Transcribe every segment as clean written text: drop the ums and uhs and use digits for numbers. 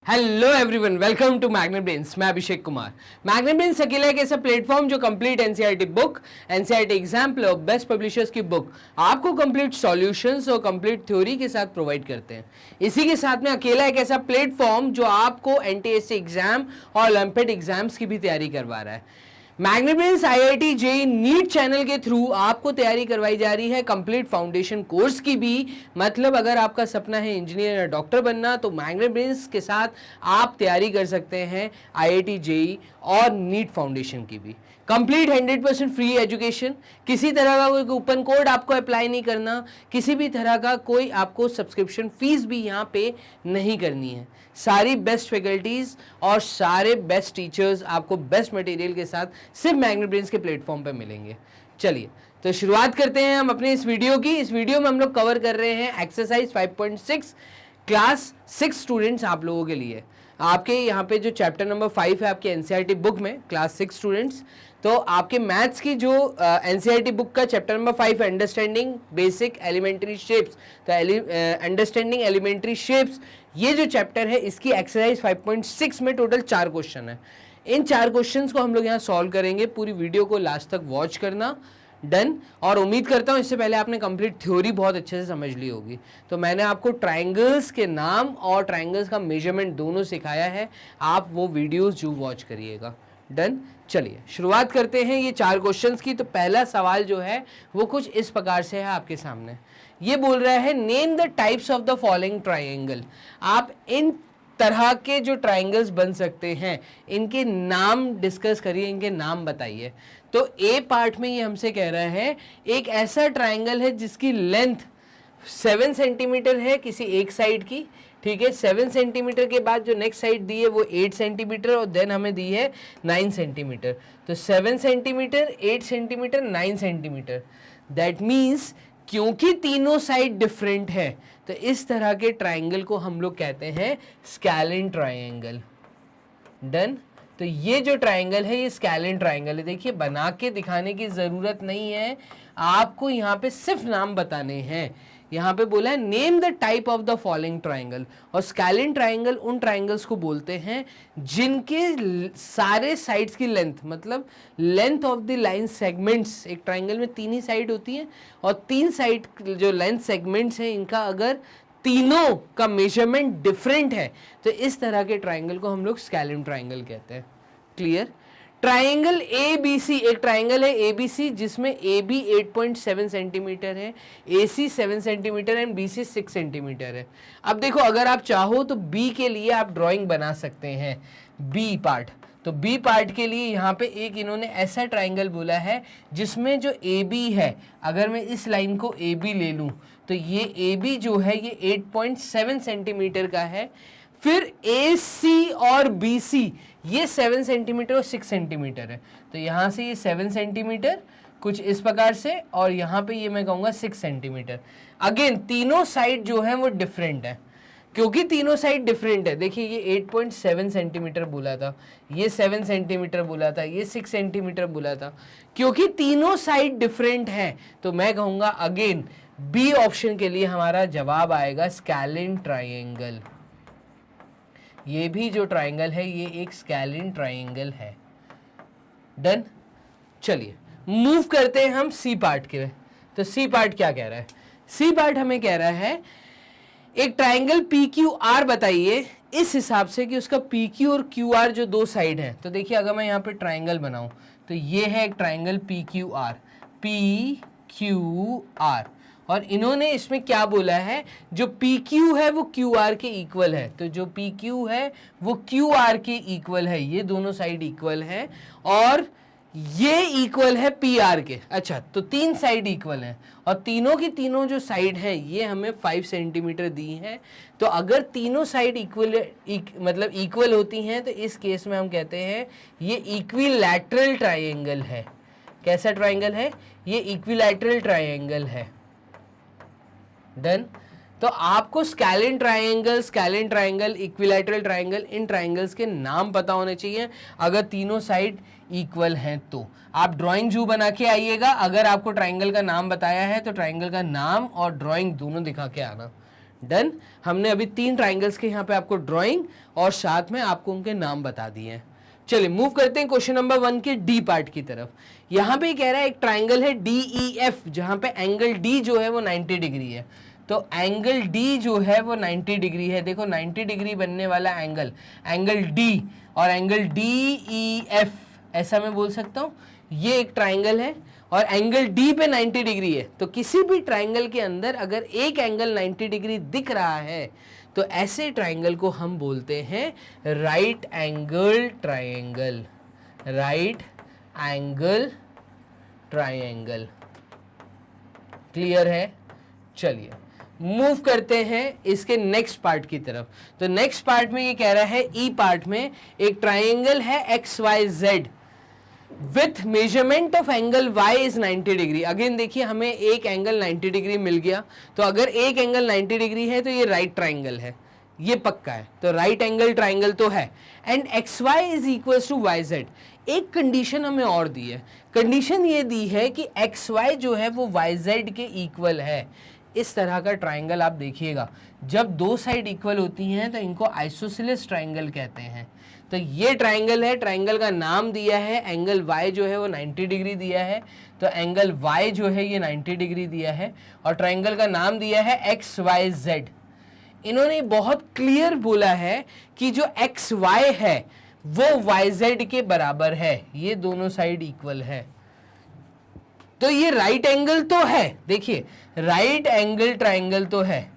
Hello everyone, welcome to Magnet Brains. मैं Abhishek Kumar. Magnet brains अकेला एक ऐसा प्लेटफॉर्म जो complete NCERT book, NCERT example और बेस्ट पब्लिशर्स की बुक आपको कंप्लीट सॉल्यूशंस और कंप्लीट थ्योरी के साथ प्रोवाइड करते हैं। इसी के साथ में अकेला एक ऐसा प्लेटफॉर्म जो आपको एनटीएससी एग्जाम और ओलंपियाड एग्जाम्स की भी तैयारी करवा रहा है। Magnet Brains IIT JEE NEET channel के थ्रू आपको तैयारी करवाई जा रही है कंप्लीट फाउंडेशन कोर्स की भी। मतलब अगर आपका सपना है इंजीनियर या डॉक्टर बनना, तो मैग्नेट ब्रेन्स के साथ आप तैयारी कर सकते हैं आईआईटी जेईई और नीट फाउंडेशन की भी। कंप्लीट 100% फ्री एजुकेशन, किसी तरह का कोई कूपन कोड आपको अप्लाई नहीं करना, किसी भी तरह का कोई आपको सब्सक्रिप्शन फीस भी यहाँ पे नहीं करनी है। सारी बेस्ट फैकल्टीज और सारे बेस्ट टीचर्स आपको बेस्ट मटेरियल के साथ सिर्फ मैग्नेट ब्रेन्स के प्लेटफॉर्म पे मिलेंगे। चलिए तो शुरुआत करते हैं हम अपने इस वीडियो की। इस वीडियो में हम लोग कवर कर रहे हैं एक्सरसाइज 5.6 क्लास 6 स्टूडेंट्स आप लोगों के लिए। आपके यहाँ पे जो चैप्टर नंबर 5 है आपके एनसीईआरटी बुक में, क्लास 6 स्टूडेंट्स, तो आपके मैथ्स की जो एनसीईआरटी बुक का चैप्टर नंबर 5 है अंडरस्टैंडिंग बेसिक एलिमेंट्री शेप्स, तो अंडरस्टैंडिंग एलिमेंट्री शेप्स ये जो चैप्टर है इसकी एक्सरसाइज 5.6 में टोटल 4 क्वेश्चन है। इन 4 क्वेश्चंस को हम लोग यहाँ सॉल्व करेंगे। पूरी वीडियो को लास्ट तक वॉच करना। डन। और उम्मीद करता हूँ इससे पहले आपने कंप्लीट थ्योरी बहुत अच्छे से समझ ली होगी। तो मैंने आपको ट्रायंगल्स के नाम और ट्रायंगल्स का मेजरमेंट दोनों सिखाया है, आप वो वीडियोस जो वॉच करिएगा। डन। चलिए शुरुआत करते हैं ये 4 क्वेश्चंस की। तो पहला सवाल जो है वो कुछ इस प्रकार से है आपके सामने। ये बोल रहा है name the types of the following triangle. आप इन तरह के जो ट्रायंगल्स बन सकते हैं इनके नाम डिस्कस करिए, इनके नाम बताइए। तो ए पार्ट में ये हमसे कह रहा है एक ऐसा ट्रायंगल है जिसकी लेंथ 7 सेंटीमीटर है किसी एक साइड की, ठीक है। 7 सेंटीमीटर के बाद जो नेक्स्ट साइड दी है वो 8 सेंटीमीटर और देन हमें दी है 9 सेंटीमीटर। तो 7 centimetre, 8 centimetre, 9 centimetre. That means क्योंकि तीनों साइड डिफरेंट है तो इस तरह के ट्रायंगल को हम लोग कहते हैं स्केलिन ट्रायंगल। डन। तो ये जो ट्रायंगल है ये स्केलिन ट्रायंगल है। देखिए बना के दिखाने की जरूरत नहीं है, आपको यहाँ पे सिर्फ नाम बताने हैं। यहाँ पे बोला है name the type of the following triangle. और स्केलिन ट्रायंगल उन ट्रायंगल्स को बोलते हैं जिनके सारे साइड्स की लेंथ, मतलब length of the line segments, एक ट्रायंगल में 3 ही साइड होती है और 3 साइड जो लेंथ सेगमेंट्स हैं इनका अगर तीनों का मेजरमेंट डिफरेंट है तो इस तरह के ट्रायंगल को हम लोग स्केलिन ट्रायंगल कहते हैं। Clear. Triangle A B C, एक ट्रायंगल है ए बी सी जिसमें ए बी 8.7 सेंटीमीटर है, A C 7 centimetre and B C 6 centimetre है। अब देखो अगर आप चाहो तो बी के लिए आप ड्राइंग बना सकते हैं, बी पार्ट। तो बी पार्ट के लिए यहाँ पे एक इन्होंने ऐसा ट्रायंगल बोला है जिसमें जो ए बी है, अगर मैं इस लाइन को ए बी ले लूँ तो ये ए बी जो है ये 8.7 सेंटीमीटर का है। फिर ए सी और बी सी ये 7 सेंटीमीटर और 6 सेंटीमीटर है। तो यहाँ से ये 7 सेंटीमीटर कुछ इस प्रकार से और यहाँ पे ये मैं कहूँगा 6 सेंटीमीटर। अगेन तीनों साइड जो है वो डिफरेंट है। क्योंकि तीनों साइड डिफरेंट है, देखिए ये 8.7 सेंटीमीटर बोला था, ये 7 सेंटीमीटर बोला था, ये 6 सेंटीमीटर बोला था। क्योंकि तीनों साइड डिफरेंट है तो मैं कहूँगा अगेन बी ऑप्शन के लिए हमारा जवाब आएगा स्केलिन ट्रायंगल। ये भी जो ट्रायंगल है ये एक स्केलिन ट्रायंगल है। डन। चलिए मूव करते हैं हम सी पार्ट के। तो सी पार्ट क्या कह रहा है? सी पार्ट हमें कह रहा है एक ट्रायंगल पी क्यू आर बताइए इस हिसाब से कि उसका पी क्यू और क्यू आर जो 2 साइड है। तो देखिए अगर मैं यहाँ पे ट्रायंगल बनाऊं तो ये है एक triangle P Q R, P Q R. और इन्होंने इसमें क्या बोला है, जो पी क्यू है वो क्यू आर के इक्वल है। तो जो पी क्यू है वो क्यू आर के इक्वल है, ये दोनों साइड इक्वल है और ये इक्वल है पी आर के। अच्छा, तो 3 साइड इक्वल हैं और तीनों की तीनों जो साइड है ये हमें 5 सेंटीमीटर दी है। तो अगर तीनों साइड मतलब इक्वल होती हैं तो इस केस में हम कहते हैं ये इक्विलैटरल ट्रायंगल है। कैसा ट्रायंगल है? ये इक्विलैटरल ट्रायंगल है। डन। तो आपको स्केलिन ट्रायंगल, इक्विलैटरल ट्रायंगल, इन ट्रायंगल्स के नाम पता होने चाहिए अगर तीनों साइड इक्वल हैं। तो आप ड्राइंग जो बना के आइएगा, अगर आपको ट्रायंगल का नाम बताया है तो ट्रायंगल का नाम और ड्राइंग दोनों दिखा के आना। डन। हमने अभी 3 ट्राइंगल्स के यहाँ पे आपको ड्राइंग और साथ में आपको उनके नाम बता दिए हैं। चलिए मूव करते हैं क्वेश्चन नंबर 1 के डी पार्ट की तरफ। यहाँ पे कह रहा है एक ट्राइंगल है DEF, जहाँ पे एंगल D जो है वो 90 डिग्री है। तो एंगल D जो है वो 90 डिग्री है। देखो 90 डिग्री बनने वाला एंगल, एंगल D और एंगल DEF, ऐसा मैं बोल सकता हूँ। ये एक ट्राइंगल है और एंगल D पे 90 डिग्री है। तो किसी भी ट्राइंगल के अंदर अगर एक एंगल 90 डिग्री दिख रहा है तो ऐसे ट्राइंगल को हम बोलते हैं right angle triangle. Right angle triangle, clear है? चलिए मूव करते हैं इसके नेक्स्ट पार्ट की तरफ। तो नेक्स्ट पार्ट में ये कह रहा है ई पार्ट में एक ट्राइंगल है XYZ with measurement of angle y is 90 degree. Again देखिए हमें एक एंगल 90 डिग्री मिल गया। तो अगर एक एंगल 90 डिग्री है तो ये राइट ट्राइंगल है, ये पक्का है। तो राइट एंगल ट्राइंगल तो है। And XY is equal to YZ। एक कंडीशन हमें और दी है। कंडीशन ये दी है कि XY जो है वो YZ के इक्वल है। इस तरह का ट्राइंगल आप देखिएगा, जब दो साइड इक्वल होती हैं तो इनको आइसोसेलेस ट्राइंगल कहते हैं। तो ये ट्राइंगल है, ट्राइंगल का नाम दिया है, एंगल y जो है वो 90 डिग्री दिया है। तो एंगल y जो है ये 90 डिग्री दिया है और ट्राइंगल का नाम दिया है XYZ। इन्होंने बहुत क्लियर बोला है कि जो XY है वो YZ के बराबर है, ये दोनों साइड इक्वल है। तो ये राइट एंगल तो है, देखिए राइट एंगल ट्राइंगल तो है।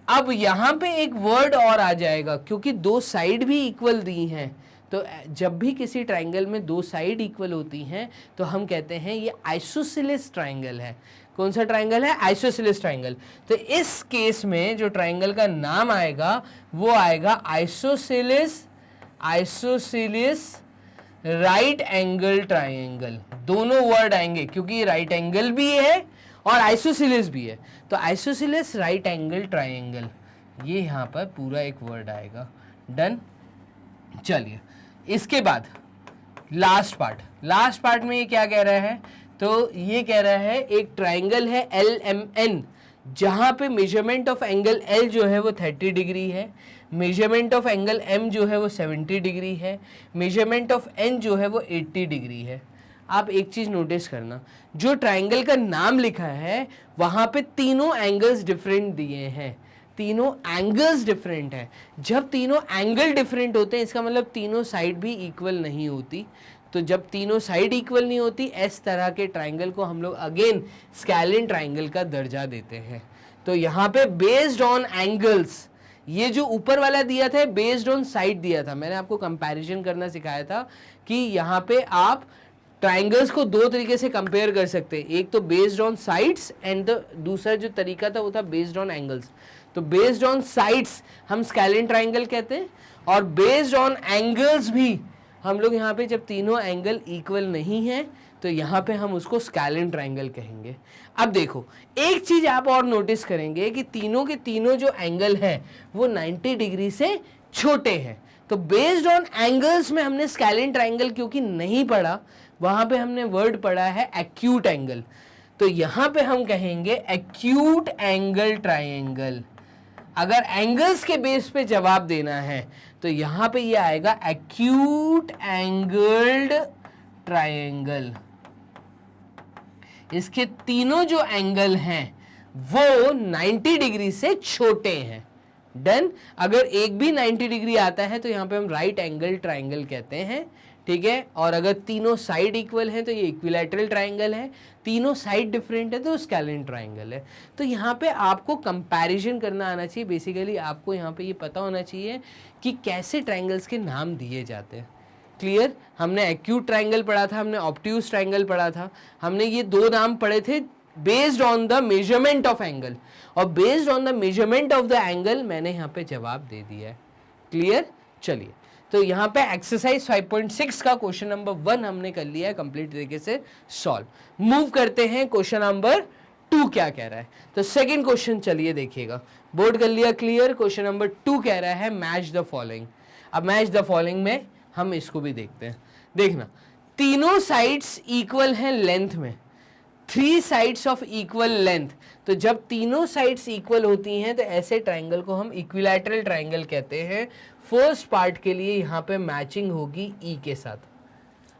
अब यहां पे एक वर्ड और आ जाएगा, क्योंकि दो साइड भी इक्वल दी हैं। तो जब भी किसी ट्राइंगल में दो साइड इक्वल होती हैं तो हम कहते हैं ये आइसोसेलेस ट्राइंगल है। कौन सा ट्राइंगल है? Isosceles triangle. तो इस केस में जो ट्राइंगल का नाम आएगा वो आएगा isosceles, isosceles right angle triangle. दोनों वर्ड आएंगे क्योंकि राइट एंगल भी है और आइसोसेलेस भी है। तो आइसोसेलेस राइट एंगल ट्राइंगल, ये यहाँ पर पूरा एक वर्ड आएगा। डन। चलिए इसके बाद लास्ट पार्ट में ये क्या कह रहा है? तो ये कह रहा है एक ट्राइंगल है LMN, जहाँ पे मेजरमेंट ऑफ एंगल L जो है वो 30 डिग्री है, मेजरमेंट ऑफ एंगल M जो है वो 70 डिग्री है, मेजरमेंट ऑफ N जो है वो 80 डिग्री है। आप एक चीज नोटिस करना, जो ट्राइंगल का नाम लिखा है वहां पे तीनों एंगल्स डिफरेंट दिए हैं, तीनों एंगल्स डिफरेंट है। जब तीनों एंगल डिफरेंट होते हैं इसका मतलब तीनों साइड भी इक्वल नहीं होती। तो जब तीनों साइड इक्वल नहीं होती, इस तरह के ट्राइंगल को हम लोग अगेन स्केलिन ट्राइंगल का दर्जा देते हैं। तो यहाँ पे बेस्ड ऑन एंगल्स, ये जो ऊपर वाला दिया था बेस्ड ऑन साइड दिया था। मैंने आपको कंपैरिजन करना सिखाया था कि यहाँ पे आप ट्राइंगल्स को दो तरीके से कंपेयर कर सकते हैं, एक तो बेस्ड ऑन साइड्स एंड दूसरा जो तरीका था वो था बेस्ड ऑन एंगल्स। तो बेस्ड ऑन साइड्स हम स्केलिन ट्राइंगल कहते हैं और बेस्ड ऑन एंगल्स भी हम लोग यहाँ पे जब तीनों एंगल इक्वल नहीं है तो यहाँ पे हम उसको स्केलिन ट्राइंगल कहेंगे। अब देखो एक चीज आप और नोटिस करेंगे कि तीनों के तीनों जो एंगल हैं वो 90 डिग्री से छोटे हैं। तो बेस्ड ऑन एंगल्स में हमने स्केलिन ट्राइंगल क्योंकि नहीं पढ़ा, वहां पे हमने वर्ड पढ़ा है एक्यूट एंगल। तो यहां पे हम कहेंगे एक्यूट एंगल ट्राइंगल। अगर एंगल्स के बेस पे जवाब देना है तो यहां पे ये आएगा एक्यूट एंगल्ड ट्राइंगल। इसके तीनों जो एंगल हैं वो 90 डिग्री से छोटे हैं। डन। अगर एक भी 90 डिग्री आता है तो यहाँ पे हम राइट एंगल ट्राइंगल कहते हैं, ठीक है। और अगर तीनों साइड इक्वल हैं तो ये इक्विलैटरल ट्राइंगल है, तीनों साइड डिफरेंट है तो स्केलिन ट्राइंगल है। तो यहाँ पे आपको कंपैरिजन करना आना चाहिए। बेसिकली आपको यहाँ पे ये पता होना चाहिए कि कैसे ट्राइंगल्स के नाम दिए जाते हैं। क्लियर? हमने एक्यूट ट्राइंगल पढ़ा था, हमने ऑब्ट्यूज ट्राइंगल पढ़ा था, हमने ये दो नाम पढ़े थे based on the measurement of angle, और based on the measurement of the angle मैंने यहाँ पे जवाब दे दिया है। क्लियर? चलिए तो यहाँ पे एक्सरसाइज 5.6 का क्वेश्चन नंबर 1 हमने कर लिया है कंप्लीट तरीके से सॉल्व। मूव करते हैं क्वेश्चन नंबर 2 क्या कह रहा है। तो सेकंड क्वेश्चन चलिए देखिएगा, बोर्ड कर लिया क्लियर। क्वेश्चन नंबर 2 कह रहा है मैच द फॉलोइंग। अब मैच द फॉलोइंग में हम इसको भी देखते हैं। देखना तीनों साइड्स इक्वल हैं लेंथ में, 3 साइड्स ऑफ इक्वल लेंथ, तो जब तीनों साइड्स इक्वल होती हैं तो ऐसे ट्राइंगल को हम इक्विलैटरल ट्राइंगल कहते हैं। फर्स्ट पार्ट के लिए यहाँ पे मैचिंग होगी ई के साथ,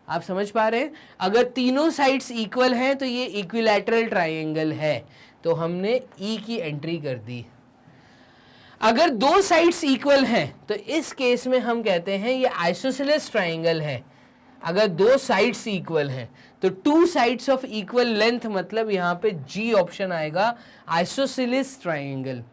आप समझ पा रहे हैं? अगर तीनों साइड्स इक्वल हैं तो ये इक्विलैटरल ट्राइंगल है, तो हमने ई की एंट्री कर दी। अगर दो साइड्स इक्वल हैं तो इस केस में हम कहते हैं ये आइसोसेलेस ट्राइंगल है। अगर दो साइड्स इक्वल हैं तो 2 साइड्स ऑफ इक्वल लेंथ, मतलब यहाँ पे जी ऑप्शन आएगा, आइसोसेलेस ट्राइंगल।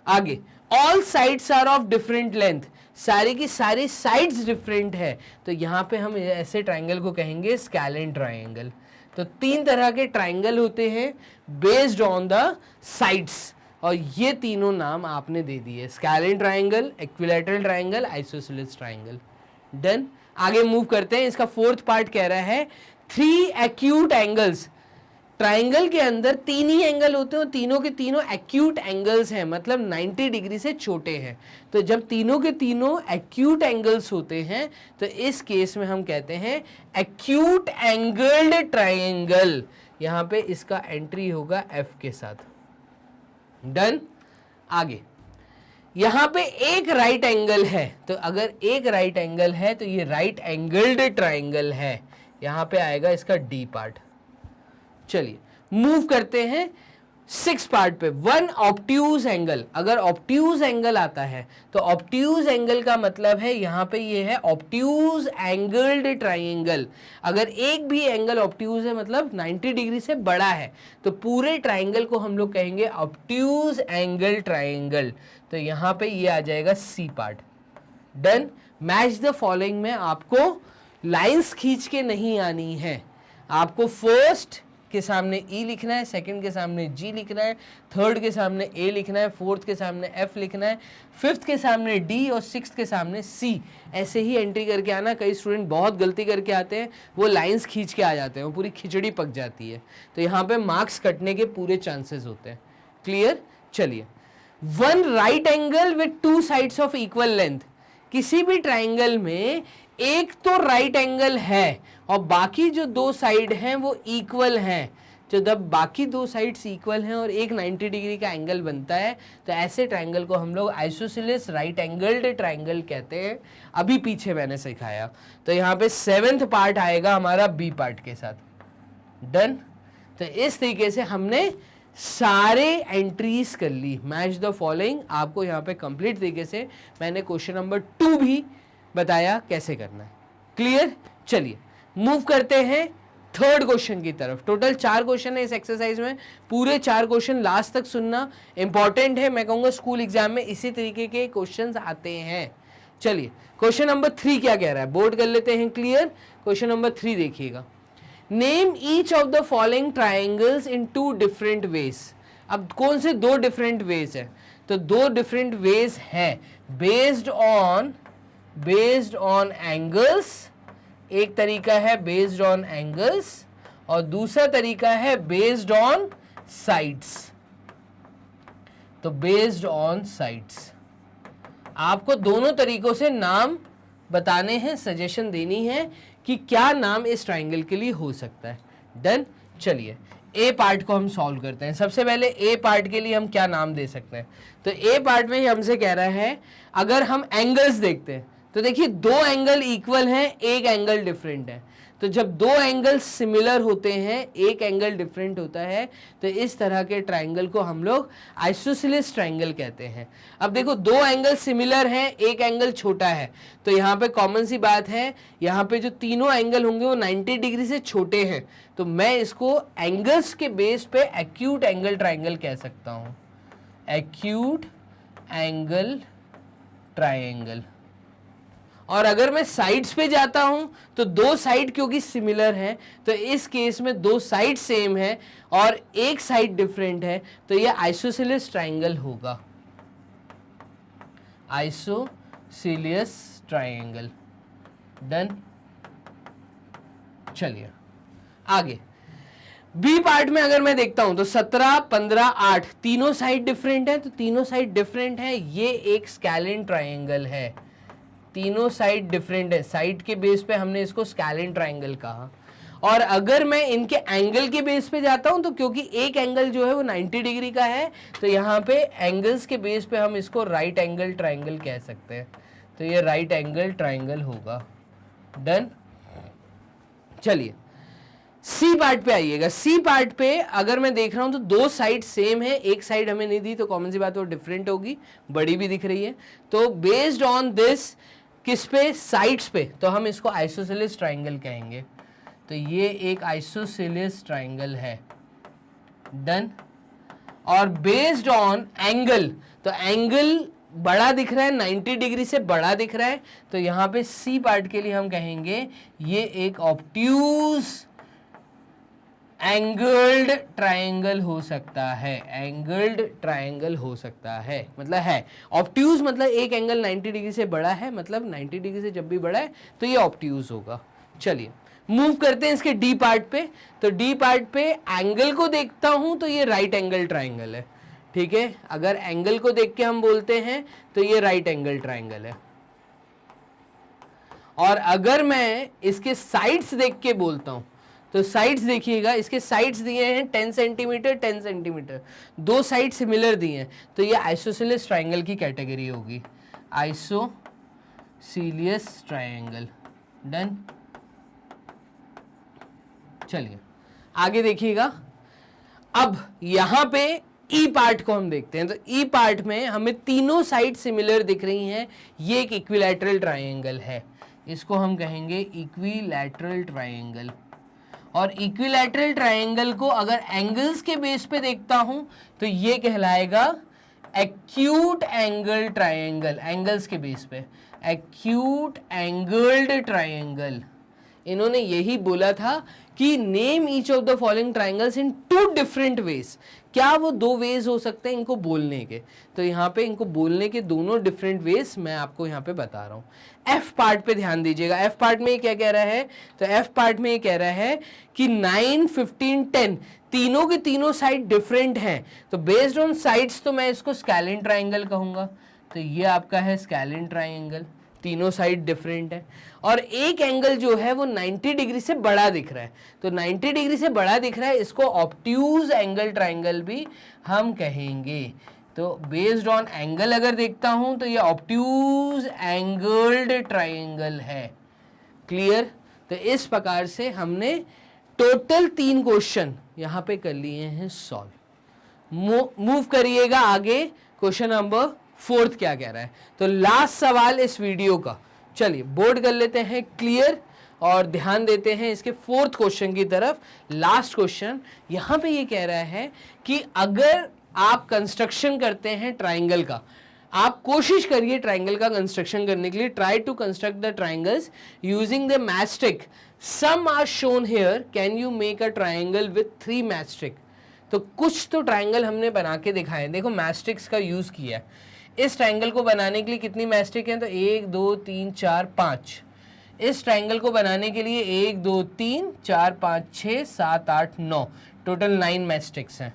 आगे, all sides are of different length, सारी की सारी साइड्स डिफरेंट है, तो यहाँ पे हम ऐसे ट्राइंगल को कहेंगे स्कैलेन ट्राइंगल। तो 3 तरह के ट्राइंगल होते हैं बेस्ड ऑन द साइड्स, और ये तीनों नाम आपने दे दिए, scalene triangle, equilateral triangle, isosceles triangle. Done. आगे मूव करते हैं। इसका फोर्थ पार्ट कह रहा है 3 एक्यूट एंगल्स। ट्राइंगल के अंदर 3 ही एंगल होते हैं, तीनों के तीनों एक्यूट एंगल्स हैं, मतलब 90 डिग्री से छोटे हैं। तो जब तीनों के तीनों एक्यूट एंगल्स होते हैं तो इस केस में हम कहते हैं एक्यूट एंगल्ड ट्राइंगल। यहां पे इसका एंट्री होगा एफ के साथ। डन। आगे, यहां पे एक राइट एंगल है, तो अगर एक राइट एंगल है तो ये राइट एंगल्ड ट्राइंगल है, यहां पे आएगा इसका डी पार्ट। चलिए मूव करते हैं 6 पार्ट पे। 1 ऑब्ट्यूज एंगल, अगर ऑब्ट्यूज एंगल आता है तो ऑब्ट्यूज एंगल का मतलब है यहाँ पे ये है ऑब्ट्यूज एंगल्ड ट्राइंगल। अगर एक भी एंगल ऑब्ट्यूज है मतलब 90 डिग्री से बड़ा है, तो पूरे ट्राइंगल को हम लोग कहेंगे ऑब्ट्यूज एंगल ट्राइंगल। तो यहाँ पे ये आ जाएगा C part. Done. Match the following में आपको लाइंस खींच के नहीं आनी है, आपको फर्स्ट के सामने ई लिखना है, सेकंड के सामने जी लिखना है, थर्ड के सामने ए लिखना है, फोर्थ के सामने एफ लिखना है, फिफ्थ के सामने डी और सिक्स्थ के सामने सी। ऐसे ही एंट्री करके आना। कई स्टूडेंट बहुत गलती करके आते हैं, वो लाइंस खींच के आ जाते हैं, वो पूरी खिचड़ी पक जाती है, तो यहाँ पे मार्क्स कटने के पूरे चांसेस होते हैं। क्लियर? चलिए, 1 right angle with 2 sides of equal length. किसी भी ट्राइंगल में एक तो राइट एंगल है और बाकी जो 2 साइड हैं वो इक्वल हैं। तो जब बाकी 2 साइड्स इक्वल हैं और एक 90 डिग्री का एंगल बनता है तो ऐसे ट्राइंगल को हम लोग आइसोसेलेस राइट एंगल्ड ट्राइंगल कहते हैं। अभी पीछे मैंने सिखाया। तो यहाँ पे 7th पार्ट आएगा हमारा बी पार्ट के साथ। डन। तो इस तरीके से हमने सारे एंट्रीज कर ली। मैच द फॉलोइंग आपको यहाँ पे कंप्लीट तरीके से मैंने क्वेश्चन नंबर 2 भी बताया कैसे करना है। क्लियर? चलिए मूव करते हैं थर्ड क्वेश्चन की तरफ। टोटल 4 क्वेश्चन है इस एक्सरसाइज में, पूरे 4 क्वेश्चन लास्ट तक सुनना इंपॉर्टेंट है। मैं कहूंगा स्कूल एग्जाम में इसी तरीके के क्वेश्चंस आते हैं। चलिए क्वेश्चन नंबर 3 क्या कह रहा है, बोर्ड कर लेते हैं क्लियर। क्वेश्चन नंबर 3 देखिएगा, name each of the following triangles in 2 different ways. अब कौन से 2 डिफरेंट वेज है, तो 2 डिफरेंट वेज है बेस्ड ऑन एंगल्स। एक तरीका है बेस्ड ऑन एंगल्स और दूसरा तरीका है बेस्ड ऑन साइड्स। तो बेस्ड ऑन साइड्स, आपको दोनों तरीकों से नाम बताने हैं, सजेशन देनी है कि क्या नाम इस ट्राइंगल के लिए हो सकता है। डन। चलिए ए पार्ट को हम सॉल्व करते हैं। सबसे पहले ए पार्ट के लिए हम क्या नाम दे सकते हैं, तो ए पार्ट में हमसे कह रहा है अगर हम एंगल्स देखते हैं तो देखिए 2 एंगल इक्वल हैं, एक एंगल डिफरेंट है। तो जब 2 एंगल सिमिलर होते हैं, एक एंगल डिफरेंट होता है, तो इस तरह के ट्राइंगल को हम लोग आइसोसेलेस ट्राइंगल कहते हैं। अब देखो 2 एंगल सिमिलर हैं, एक एंगल छोटा है, तो यहाँ पे कॉमन सी बात है, यहाँ पे जो तीनों एंगल होंगे वो 90 डिग्री से छोटे हैं, तो मैं इसको एंगल्स के बेस पे एक्यूट एंगल ट्राइंगल कह सकता हूँ, एक्यूट एंगल ट्राइंगल। और अगर मैं साइड्स पे जाता हूं तो 2 साइड क्योंकि सिमिलर हैं, तो इस केस में 2 साइड सेम है और एक साइड डिफरेंट है, तो ये आइसोसेलेस ट्राइंगल होगा, आइसोसेलेस ट्राइंगल। डन। चलिए आगे बी पार्ट में अगर मैं देखता हूं तो 17, 15, 8 तीनों साइड डिफरेंट है, तो तीनों साइड डिफरेंट है, ये एक स्कैलेन ट्राइंगल है। तीनों साइड डिफरेंट है, साइड के बेस पे हमने इसको स्कैलेन ट्राइंगल कहा। और अगर मैं इनके एंगल के बेस पे जाता हूं तो क्योंकि एक एंगल जो है वो 90 डिग्री का है, तो यहाँ पे एंगल्स के बेस पे हम इसको राइट एंगल ट्राइंगल कह सकते हैं। तो ये राइट एंगल ट्राइंगल होगा। डन। चलिए सी पार्ट पे आइएगा। सी पार्ट पे अगर मैं देख रहा हूं तो दो साइड सेम है, एक साइड हमें नहीं दी तो कॉमन सी बात वो डिफरेंट होगी, बड़ी भी दिख रही है। तो बेस्ड ऑन दिस किस पे, साइड्स पे, तो हम इसको आइसोसेलेस ट्राइंगल कहेंगे। तो ये एक आइसोसेलेस ट्राइंगल है। डन। और बेस्ड ऑन एंगल, तो एंगल बड़ा दिख रहा है, 90 डिग्री से बड़ा दिख रहा है, तो यहां पे सी पार्ट के लिए हम कहेंगे ये एक ऑब्ट्यूज एंगल्ड ट्रायंगल हो सकता है। एंगल्ड ट्रायंगल हो सकता है मतलब है ऑब्ट्यूज, मतलब एक एंगल 90 डिग्री से बड़ा है, मतलब 90 डिग्री से जब भी बड़ा है तो ये ऑब्ट्यूज होगा। चलिए मूव करते हैं इसके डी पार्ट पे। तो डी पार्ट पे एंगल को देखता हूं तो ये राइट एंगल ट्रायंगल है। ठीक है, अगर एंगल को देख के हम बोलते हैं तो ये राइट एंगल ट्रायंगल है। और अगर मैं इसके साइड्स देख के बोलता हूं तो साइड्स देखिएगा, इसके साइड्स दिए हैं 10 सेंटीमीटर 10 सेंटीमीटर, दो साइड सिमिलर दिए हैं, तो ये आइसोसेलेस ट्रायंगल की कैटेगरी होगी, आइसोसेलियस ट्रायंगल। डन। चलिए आगे देखिएगा। अब यहां पे ई पार्ट को हम देखते हैं। तो ई पार्ट में हमें तीनों साइड सिमिलर दिख रही हैं, ये एक इक्विलैटरल ट्रायंगल है, इसको हम कहेंगे इक्विलैटरल ट्रायंगल। और इक्विलैटरल ट्रायंगल को अगर एंगल्स के बेस पे देखता हूं तो ये कहलाएगा एक्यूट एंगल ट्रायंगल। एंगल्स के बेस पे एक्यूट एंगल्ड ट्रायंगल। इन्होंने यही बोला था कि name each of the following triangles in two different ways. क्या वो दो वेज हो सकते हैं इनको बोलने के? तो यहाँ पे इनको बोलने के दोनों डिफरेंट वेज मैं आपको यहाँ पे बता रहा हूँ। एफ पार्ट पे ध्यान दीजिएगा। एफ पार्ट में ये क्या कह रहा है? तो एफ पार्ट में ये कह रहा है कि 9, 15, 10 तीनों के तीनों साइड डिफरेंट हैं। तो बेस्ड ऑन साइड्स तो मैं इसको स्केलिन ट्राइंगल कहूंगा। तो ये आपका है स्केलिन ट्राइंगल, तीनों साइड डिफरेंट है। और एक एंगल जो है वो 90 डिग्री से बड़ा दिख रहा है। तो 90 डिग्री से बड़ा दिख रहा है, इसको ऑब्ट्यूज एंगल ट्राइंगल भी हम कहेंगे। तो बेस्ड ऑन एंगल अगर देखता हूं तो ये ऑब्ट्यूज एंगल्ड ट्राइंगल है। क्लियर? तो इस प्रकार से हमने टोटल 3 क्वेश्चन यहां पे कर लिए हैं सॉल्व। मूव करिएगा आगे। क्वेश्चन नंबर 4 क्या कह रहा है? तो लास्ट सवाल इस वीडियो का, चलिए बोर्ड कर लेते हैं क्लियर और ध्यान देते हैं इसके 4th क्वेश्चन की तरफ। लास्ट क्वेश्चन यहां पे ये कह रहा है कि अगर आप कंस्ट्रक्शन करते हैं ट्राइंगल का, आप कोशिश करिए ट्राइंगल का कंस्ट्रक्शन करने के लिए। Try to construct the triangles using the matchstick. Some are shown here, can you make a triangle with 3 matchstick? तो कुछ तो ट्राइंगल हमने बना के दिखाए। देखो मैस्टिक्स का यूज किया है। इस ट्राइंगल को बनाने के लिए कितनी मैस्टिक हैं? तो 1 2 3 4 5। इस ट्राइंगल को बनाने के लिए 1 2 3 4 5 6 7 8 9, टोटल 9 मैस्टिक्स हैं।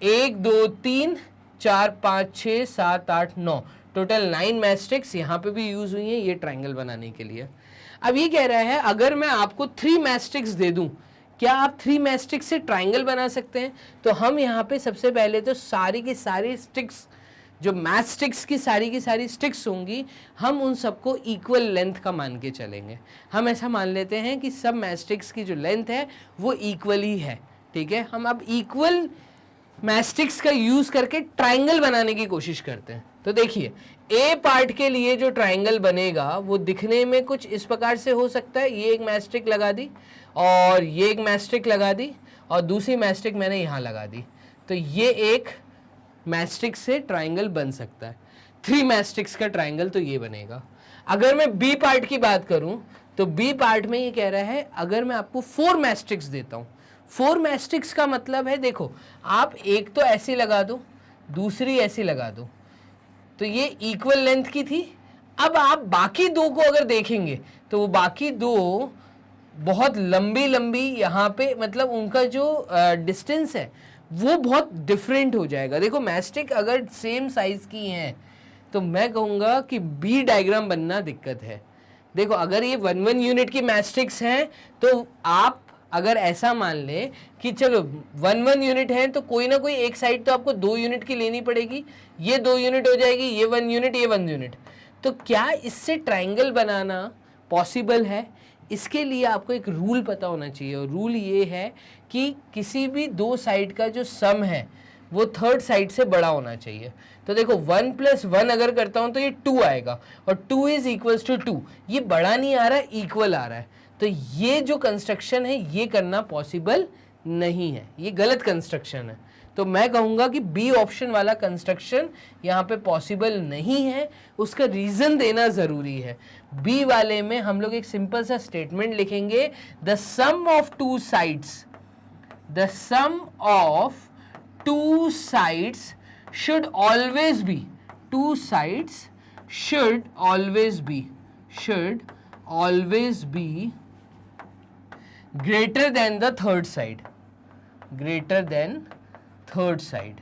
1 2 3 4 5 6 7 8 9, टोटल 9 मैस्टिक्स यहाँ पे भी यूज हुई हैं ये ट्राइंगल बनाने के लिए। अब ये कह रहा है अगर मैं आपको 3 मैस्टिक्स दे दूं, क्या आप 3 मैस्टिक्स से ट्राइंगल बना सकते हैं? तो हम यहाँ पे सबसे पहले तो सारी की सारी स्टिक्स, जो मैस्टिक्स की सारी स्टिक्स होंगी, हम उन सबको इक्वल लेंथ का मान के चलेंगे। हम ऐसा मान लेते हैं कि सब मैस्टिक्स की जो लेंथ है वो इक्वल ही है। ठीक है, हम अब इक्वल मैस्टिक्स का यूज करके ट्राइंगल बनाने की कोशिश करते हैं। तो देखिए ए पार्ट के लिए जो ट्राइंगल बनेगा वो दिखने में कुछ इस प्रकार से हो सकता है। ये एक मैस्टिक लगा दी और ये एक मैस्टिक लगा दी और दूसरी मैस्टिक मैंने यहाँ लगा दी, तो ये एक मैस्टिक से ट्राइंगल बन सकता है। 3 मैस्टिक्स का ट्राइंगल तो ये बनेगा। अगर मैं बी पार्ट की बात करूं तो बी पार्ट में ये कह रहा है अगर मैं आपको 4 मैस्टिक्स देता हूं, 4 मैस्टिक्स का मतलब है देखो आप एक तो ऐसी लगा दो, दूसरी ऐसी लगा दो, तो ये इक्वल लेंथ की थी। अब आप बाकी 2 को अगर देखेंगे तो वो बाकी 2 बहुत लंबी लंबी यहाँ पे, मतलब उनका जो डिस्टेंस है वो बहुत डिफरेंट हो जाएगा। देखो मैस्टिक अगर सेम साइज की हैं तो मैं कहूँगा कि बी डायग्राम बनना दिक्कत है। देखो अगर ये 1 1 यूनिट की मैस्टिक्स हैं तो आप अगर ऐसा मान ले कि चलो 1 यूनिट है तो कोई ना कोई एक साइड तो आपको 2 यूनिट की लेनी पड़ेगी, ये 2 यूनिट हो जाएगी, ये 1 यूनिट, ये 1 यूनिट। तो क्या इससे ट्राइंगल बनाना पॉसिबल है? इसके लिए आपको एक रूल पता होना चाहिए, और रूल ये है कि किसी भी 2 साइड का जो सम है वो थर्ड साइड से बड़ा होना चाहिए। तो देखो 1 + 1 अगर करता हूं तो ये 2 आएगा, और 2 = 2, ये बड़ा नहीं आ रहा है, इक्वल आ रहा है। तो ये जो कंस्ट्रक्शन है ये करना पॉसिबल नहीं है, ये गलत कंस्ट्रक्शन है। तो मैं कहूंगा कि बी ऑप्शन वाला कंस्ट्रक्शन यहाँ पे पॉसिबल नहीं है, उसका रीजन देना जरूरी है। बी वाले में हम लोग एक सिंपल सा स्टेटमेंट लिखेंगे, the sum of two sides, the sum of two sides should always be, two sides should always be greater than the third side, greater than third side।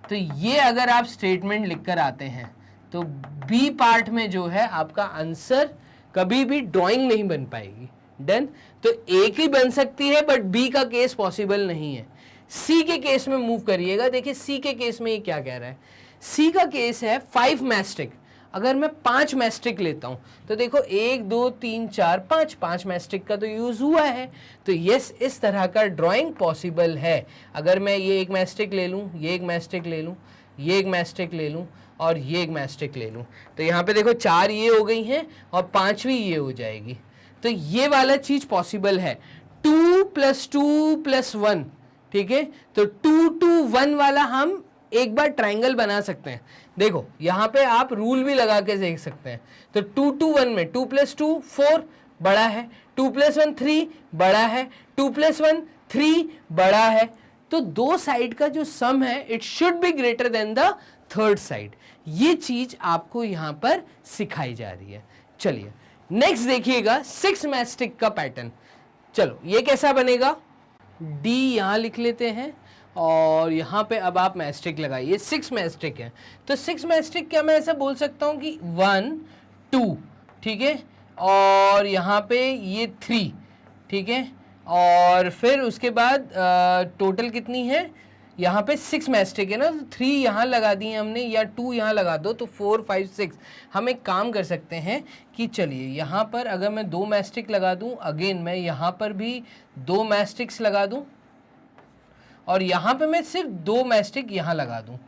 तो ये अगर आप स्टेटमेंट लिखकर आते हैं तो बी पार्ट में जो है आपका आंसर कभी भी ड्राइंग नहीं बन पाएगी। डन। तो एक ही बन सकती है बट बी का केस पॉसिबल नहीं है। सी के केस में मूव करिएगा, देखिए सी के केस में ये क्या कह रहा है। सी का केस है 5 मैस्टिक। अगर मैं 5 मैस्टिक लेता हूं तो देखो 1 2 3 4 5 मैस्टिक का तो यूज हुआ है। तो यस, इस तरह का ड्राइंग पॉसिबल है। अगर मैं ये एक मैस्टिक ले लूं, ये एक मैस्टिक ले लूं, ये एक मैस्टिक ले लूं और ये एक मैस्टिक ले लूं, तो यहाँ पे देखो 4 ये हो गई हैं और 5वीं ये हो जाएगी। तो ये वाला चीज पॉसिबल है। 2 + 2 + 1, ठीक है। तो 2 2 1 वाला हम एक बार ट्राइंगल बना सकते हैं। देखो यहां पे आप रूल भी लगा के देख सकते हैं। तो 2 2 1 में 2 + 2 4 बड़ा है, 2 + 1 3 बड़ा है, 2 + 1 3 बड़ा है। तो 2 साइड का जो सम है it should be greater than the third side. ये चीज आपको यहां पर सिखाई जा रही है। चलिए नेक्स्ट देखिएगा 6 मैस्टिक का पैटर्न। चलो ये कैसा बनेगा, डी यहां लिख लेते हैं और यहाँ पे अब आप मैस्टिक लगाइए। 6 मैस्टिक है तो 6 मैस्टिक क्या मैं ऐसा बोल सकता हूँ कि 1 2, ठीक है, और यहाँ पे ये 3, ठीक है, और फिर उसके बाद टोटल कितनी है, यहाँ पे 6 मैस्टिक है ना, तो 3 यहाँ लगा दिए हमने, या 2 यहाँ लगा दो तो 4 5 6। हम एक काम कर सकते हैं कि चलिए यहाँ पर अगर मैं 2 मैस्टिक लगा दूँ, अगेन मैं यहाँ पर भी 2 मैस्टिक्स लगा दूँ और यहाँ पे मैं सिर्फ 2 मैस्टिक यहाँ लगा दूँ।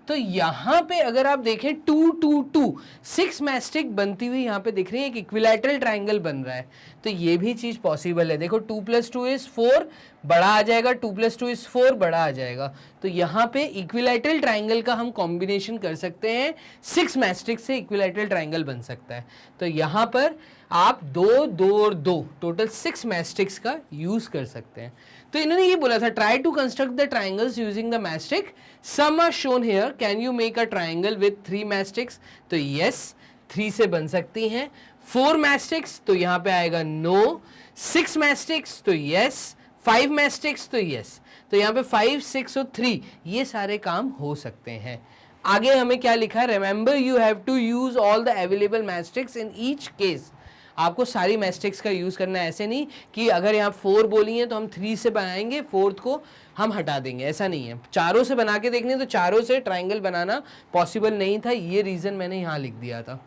तो यहाँ पे अगर आप देखें 2 2 2 6 मैस्टिक बनती हुई यहाँ पे दिख रही है, एक इक्विलैटरल ट्राइंगल बन रहा है। तो ये भी चीज़ पॉसिबल है। देखो 2 + 2 = 4 बड़ा आ जाएगा, 2 + 2 = 4 बड़ा आ जाएगा। तो यहाँ पे इक्विलैटरल ट्राइंगल का हम कॉम्बिनेशन कर सकते हैं, 6 मैस्टिक से इक्विलैटरल ट्राइंगल बन सकता है। तो यहाँ पर आप 2 2 और 2 टोटल 6 मैस्टिक्स का यूज कर सकते हैं। तो इन्होंने ये बोला था try to construct the triangles using the matchstick, some are shown here, can you make a triangle with 3 matchsticks. तो यस 3 से बन सकती हैं। 4 मैस्टिक्स तो यहाँ पे आएगा नो, 6 मैस्टिक्स तो यस, 5 मैस्टिक्स तो यस। तो यहाँ पे 5 6 और 3 ये सारे काम हो सकते हैं। आगे हमें क्या लिखा है, remember you have to use all the available mastics in each case. आपको सारी मैस्टिक्स का यूज करना है, ऐसे नहीं कि अगर यहाँ 4 बोली है तो हम 3 से बनाएंगे, 4th को हम हटा देंगे, ऐसा नहीं है। चारों से बना के देखने तो चारों से ट्राइंगल बनाना पॉसिबल नहीं था, ये रीजन मैंने यहाँ लिख दिया था।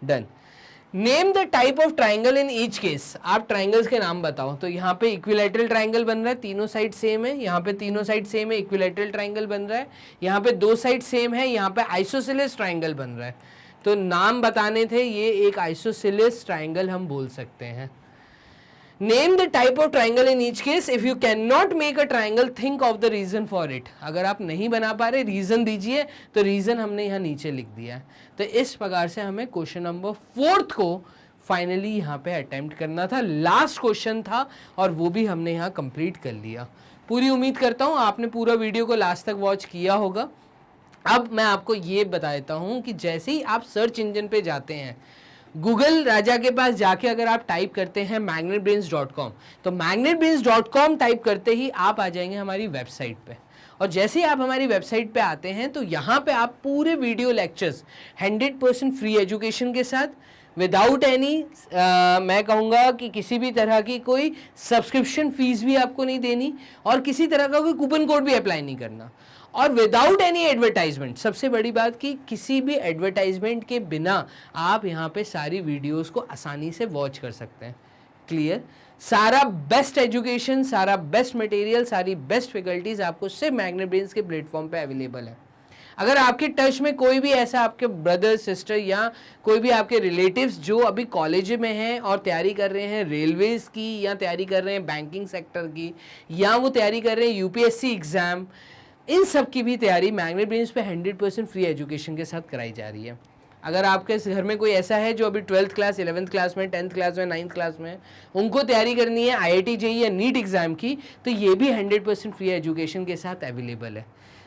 Done. Name the type of triangle in each case. आप ट्राइंगल्स के नाम बताओ। तो यहाँ पे इक्विलैटरल ट्राइंगल बन रहा है, तीनों साइड सेम है, यहाँ पे तीनों साइड सेम है, इक्विलैटरल ट्राइंगल बन रहा है। यहाँ पे 2 साइड सेम है, यहाँ पे आइसोसेलेस ट्राइंगल बन रहा है। तो नाम बताने थे, ये एक आइसोसेलेस ट्राइंगल हम बोल सकते हैं। Name the type of triangle in each case. If you can not make a triangle think of the reason for it. अगर आप नहीं बना पा रहे रीजन दीजिए, तो रीजन हमने यहाँ नीचे लिख दिया है। तो इस प्रकार से हमें क्वेश्चन नंबर 4 को फाइनली यहाँ पे अटेम्प्ट करना था। लास्ट क्वेश्चन था और वो भी हमने यहाँ कंप्लीट कर लिया। पूरी उम्मीद करता हूँ आपने पूरा वीडियो को लास्ट तक वॉच किया होगा। अब मैं आपको ये बता देता हूँ कि जैसे ही आप सर्च इंजन पे जाते हैं, गूगल राजा के पास जाके अगर आप टाइप करते हैं magnetbrains.com, तो magnetbrains.com टाइप करते ही आप आ जाएंगे हमारी वेबसाइट पे। और जैसे ही आप हमारी वेबसाइट पे आते हैं तो यहाँ पे आप पूरे वीडियो लेक्चर्स 100% फ्री एजुकेशन के साथ विदाउट एनी मैं कहूँगा कि किसी भी तरह की कोई सब्सक्रिप्शन फीस भी आपको नहीं देनी और किसी तरह का कोई कूपन कोड भी अप्लाई नहीं करना और विदाउट एनी एडवर्टाइजमेंट। सबसे बड़ी बात कि किसी भी एडवर्टाइजमेंट के बिना आप यहाँ पे सारी वीडियोस को आसानी से वॉच कर सकते हैं। क्लियर? सारा बेस्ट एजुकेशन, सारा बेस्ट मटेरियल, सारी बेस्ट फैकल्टीज आपको सिर्फ मैग्नेट ब्रेन्स के प्लेटफॉर्म पे अवेलेबल है। अगर आपके टच में कोई भी ऐसा आपके ब्रदर सिस्टर या कोई भी आपके रिलेटिव्स जो अभी कॉलेज में हैं और तैयारी कर रहे हैं रेलवेज की या तैयारी कर रहे हैं बैंकिंग सेक्टर की या वो तैयारी कर रहे हैं यूपीएससी एग्जाम, इन सब की भी तैयारी मैग्नेट ब्रेन्स पे 100% फ्री एजुकेशन के साथ कराई जा रही है। अगर आपके घर में कोई ऐसा है जो अभी 12th क्लास, 11th क्लास में, 10th क्लास में, 9th क्लास में, उनको तैयारी करनी है IIT JEE या नीट एग्जाम की, तो ये भी 100% फ्री एजुकेशन के साथ अवेलेबल है।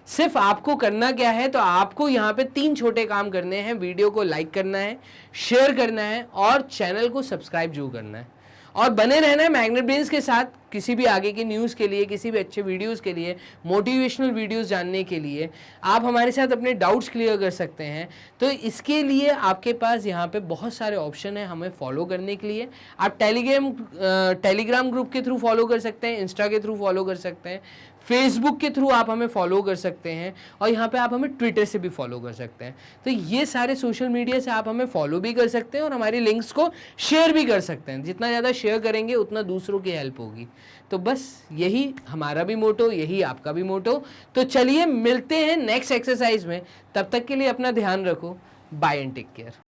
सिर्फ आपको करना क्या है, तो आपको यहाँ पे 3 छोटे काम करने हैं। वीडियो को लाइक करना है, शेयर करना है और चैनल को सब्सक्राइब जरूर करना है और बने रहना है मैग्नेट ब्रेन्स के साथ। किसी भी आगे की न्यूज़ के लिए, किसी भी अच्छे वीडियोस के लिए, मोटिवेशनल वीडियोस जानने के लिए आप हमारे साथ अपने डाउट्स क्लियर कर सकते हैं। तो इसके लिए आपके पास यहाँ पे बहुत सारे ऑप्शन हैं हमें फॉलो करने के लिए। आप टेलीग्राम ग्रुप के थ्रू फॉलो कर सकते हैं, इंस्टा के थ्रू फॉलो कर सकते हैं, फेसबुक के थ्रू आप हमें फॉलो कर सकते हैं और यहाँ पे आप हमें ट्विटर से भी फॉलो कर सकते हैं। तो ये सारे सोशल मीडिया से आप हमें फॉलो भी कर सकते हैं और हमारी लिंक्स को शेयर भी कर सकते हैं। जितना ज़्यादा शेयर करेंगे उतना दूसरों की हेल्प होगी। तो बस यही हमारा भी मोटो, यही आपका भी मोटो। तो चलिए मिलते हैं नेक्स्ट एक्सरसाइज में। तब तक के लिए अपना ध्यान रखो। Bye and take care.